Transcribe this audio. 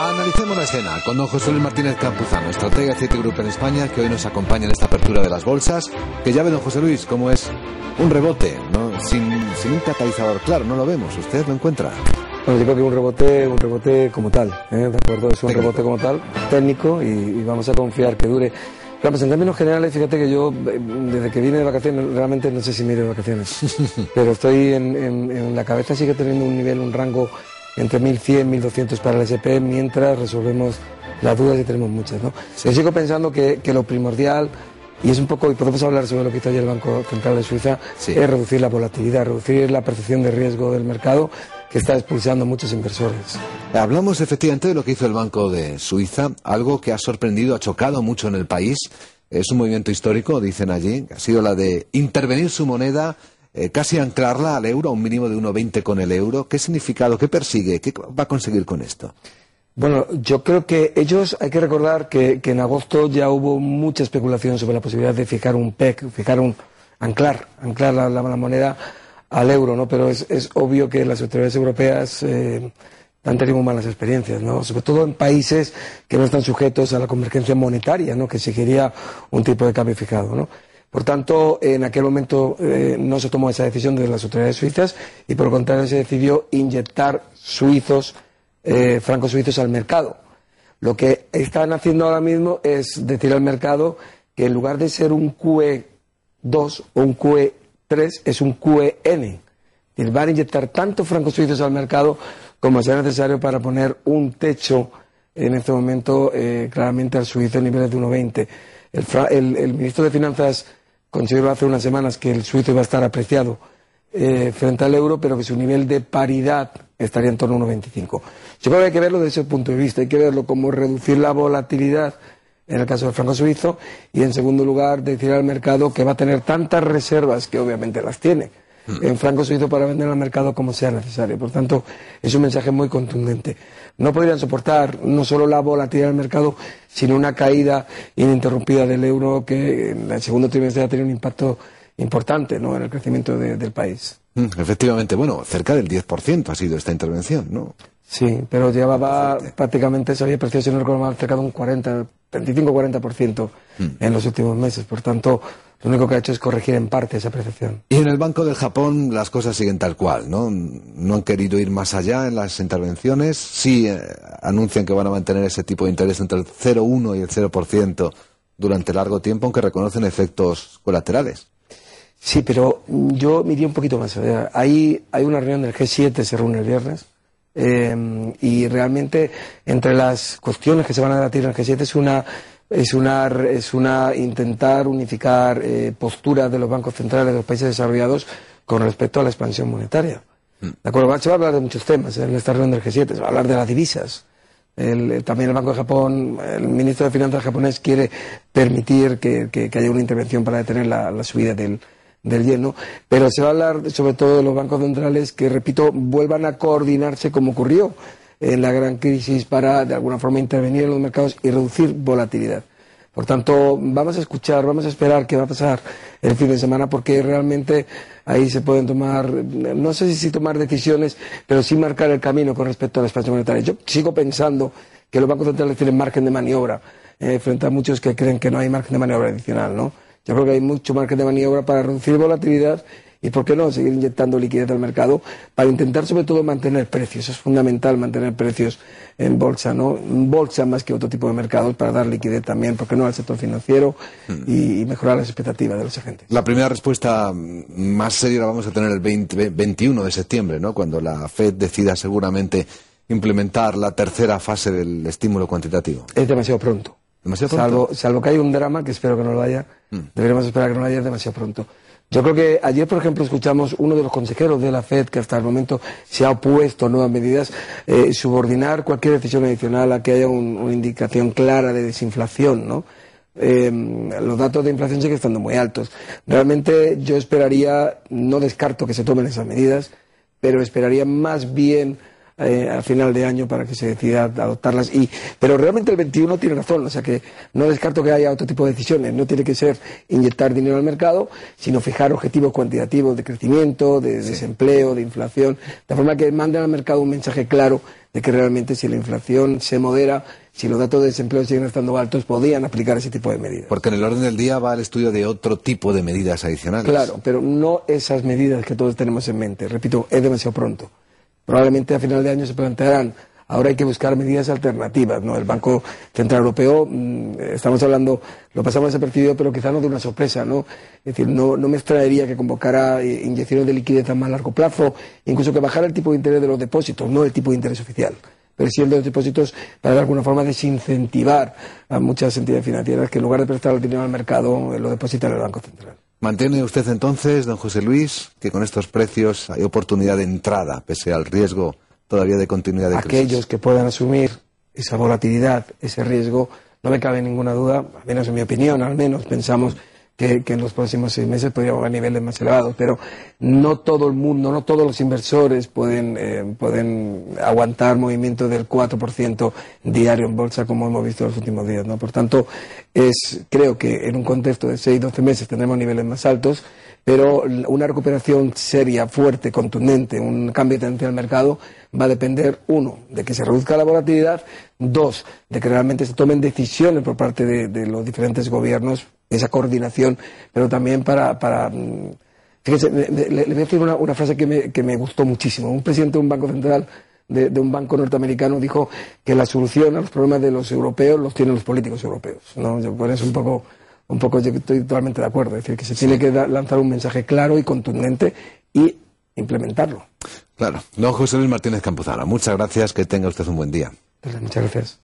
Analicemos la escena con don José Luis Martínez Campuzano, estratega Citigroup en España, que hoy nos acompaña en esta apertura de las bolsas. Que ya ve, don José Luis, cómo es un rebote, ¿no? Sin un catalizador claro, no lo vemos. ¿Usted lo encuentra? Bueno, yo creo que un rebote como tal, ¿de acuerdo? Es un técnico. Rebote como tal, técnico, y vamos a confiar que dure. Claro, pues en términos generales, fíjate que yo, desde que vine de vacaciones, realmente no sé si me iré de vacaciones, pero estoy en la cabeza, sigue teniendo un nivel, un rango entre 1.100 y 1.200 para el SP, mientras resolvemos las dudas, y tenemos muchas, ¿no? Sí. Yo sigo pensando que lo primordial, y es un poco, y podemos hablar sobre lo que hizo ayer el Banco Central de Suiza, sí, es reducir la volatilidad, reducir la percepción de riesgo del mercado, que está expulsando muchos inversores. Hablamos efectivamente de lo que hizo el Banco de Suiza, algo que ha sorprendido, ha chocado mucho en el país. Es un movimiento histórico, dicen allí, que ha sido la de intervenir su moneda, casi anclarla al euro, a un mínimo de 1,20 con el euro. ¿Qué significado, qué persigue, qué va a conseguir con esto? Bueno, yo creo que ellos, hay que recordar que en agosto ya hubo mucha especulación sobre la posibilidad de fijar un PEC, anclar la moneda al euro, ¿no? Pero es obvio que las autoridades europeas han tenido malas experiencias, ¿no? Sobre todo en países que no están sujetos a la convergencia monetaria, ¿no? Que exigiría un tipo de cambio fijado, ¿no? Por tanto, en aquel momento no se tomó esa decisión de las autoridades suizas, y por el contrario se decidió inyectar francos suizos al mercado. Lo que están haciendo ahora mismo es decir al mercado que en lugar de ser un QE2 o un QE3 es un QEN. Y van a inyectar tanto francos suizos al mercado como sea necesario para poner un techo en este momento claramente al suizo en niveles de 1,20. El ministro de Finanzas consideró hace unas semanas que el suizo iba a estar apreciado frente al euro, pero que su nivel de paridad estaría en torno a 1,25. Yo creo que hay que verlo desde ese punto de vista, hay que verlo como reducir la volatilidad en el caso del franco suizo, y en segundo lugar decir al mercado que va a tener tantas reservas, que obviamente las tiene, en franco suizo para vender al mercado como sea necesario. Por tanto, es un mensaje muy contundente. No podrían soportar no solo la volatilidad del mercado, sino una caída ininterrumpida del euro, que en el segundo trimestre ha tenido un impacto importante, ¿no?, en el crecimiento del país. Efectivamente, bueno, cerca del 10% ha sido esta intervención, ¿no? Sí, pero llevaba prácticamente, se había apreciado, si no recuerdo mal, cerca de un 35-40% en los últimos meses. Por tanto, lo único que ha hecho es corregir en parte esa apreciación. Y en el Banco del Japón las cosas siguen tal cual, ¿no? No han querido ir más allá en las intervenciones. Sí anuncian que van a mantener ese tipo de interés entre el 0,1 y el 0% durante largo tiempo, aunque reconocen efectos colaterales. Sí, pero yo me iría un poquito más allá. Hay una reunión del G7, se reúne el viernes, y realmente entre las cuestiones que se van a debatir en el G7 es una intentar unificar posturas de los bancos centrales de los países desarrollados con respecto a la expansión monetaria. ¿De acuerdo? Se va a hablar de muchos temas en esta reunión del G7, se va a hablar de las divisas. También el Banco de Japón, el ministro de Finanzas japonés quiere permitir que haya una intervención para detener la subida del yen, ¿no? Pero se va a hablar sobre todo de los bancos centrales que, repito, vuelvan a coordinarse como ocurrió en la gran crisis para, de alguna forma, intervenir en los mercados y reducir volatilidad. Por tanto, vamos a esperar qué va a pasar el fin de semana, porque realmente ahí se pueden tomar, no sé si tomar decisiones, pero sí marcar el camino con respecto a la expansión monetaria. Yo sigo pensando que los bancos centrales tienen margen de maniobra frente a muchos que creen que no hay margen de maniobra adicional, ¿no? Yo creo que hay mucho margen de maniobra para reducir volatilidad y, ¿por qué no?, seguir inyectando liquidez al mercado para intentar, sobre todo, mantener precios. Es fundamental mantener precios en bolsa, ¿no? En bolsa más que otro tipo de mercados, para dar liquidez también, ¿por qué no?, al sector financiero y mejorar las expectativas de los agentes. La primera respuesta más seria la vamos a tener el 21 de septiembre, ¿no?, cuando la FED decida seguramente implementar la tercera fase del estímulo cuantitativo. Es demasiado pronto. ¿Demasiado pronto? Salvo que haya un drama, que espero que no lo haya, deberíamos esperar que no lo haya demasiado pronto. Yo creo que ayer, por ejemplo, escuchamos uno de los consejeros de la FED, que hasta el momento se ha opuesto a nuevas medidas, subordinar cualquier decisión adicional a que haya una indicación clara de desinflación, ¿no? Los datos de inflación siguen estando muy altos. Realmente yo esperaría, no descarto que se tomen esas medidas, pero esperaría más bien a final de año para que se decida adoptarlas. Pero realmente el 21 tiene razón, o sea que no descarto que haya otro tipo de decisiones. No tiene que ser inyectar dinero al mercado, sino fijar objetivos cuantitativos de crecimiento, de desempleo, de inflación, de forma que manden al mercado un mensaje claro de que realmente si la inflación se modera, si los datos de desempleo siguen estando altos, podían aplicar ese tipo de medidas. Porque en el orden del día va el estudio de otro tipo de medidas adicionales. Claro, pero no esas medidas que todos tenemos en mente. Repito, es demasiado pronto. Probablemente a final de año se plantearán. Ahora hay que buscar medidas alternativas, ¿no? El Banco Central Europeo, estamos hablando, lo pasamos desapercibido, pero quizá no de una sorpresa, ¿no? Es decir, no me extrañaría que convocara inyecciones de liquidez a más largo plazo, incluso que bajara el tipo de interés de los depósitos, no el tipo de interés oficial, pero sí el de los depósitos para de alguna forma desincentivar a muchas entidades financieras que en lugar de prestar el dinero al mercado, lo depositan en el Banco Central. ¿Mantiene usted entonces, don José Luis, que con estos precios hay oportunidad de entrada, pese al riesgo todavía de continuidad de crisis? Aquellos que puedan asumir esa volatilidad, ese riesgo, no me cabe ninguna duda, al menos en mi opinión, al menos pensamos que en los próximos 6 meses podríamos a niveles más elevados, pero no todo el mundo, no todos los inversores pueden aguantar movimientos del 4% diario en bolsa como hemos visto en los últimos días, ¿no? Por tanto, creo que en un contexto de 6-12 meses tendremos niveles más altos, pero una recuperación seria, fuerte, contundente, un cambio de tendencia del mercado va a depender, 1, de que se reduzca la volatilidad, 2, de que realmente se tomen decisiones por parte de los diferentes gobiernos, esa coordinación, pero también fíjese, le voy a decir una frase que me gustó muchísimo. Un presidente de un banco central, de un banco norteamericano, dijo que la solución a los problemas de los europeos los tienen los políticos europeos, ¿no? Yo por eso un poco yo estoy totalmente de acuerdo, es decir, que se tiene que lanzar un mensaje claro y contundente y implementarlo. Claro. Don José Luis Martínez Campuzano, muchas gracias, que tenga usted un buen día. Muchas gracias.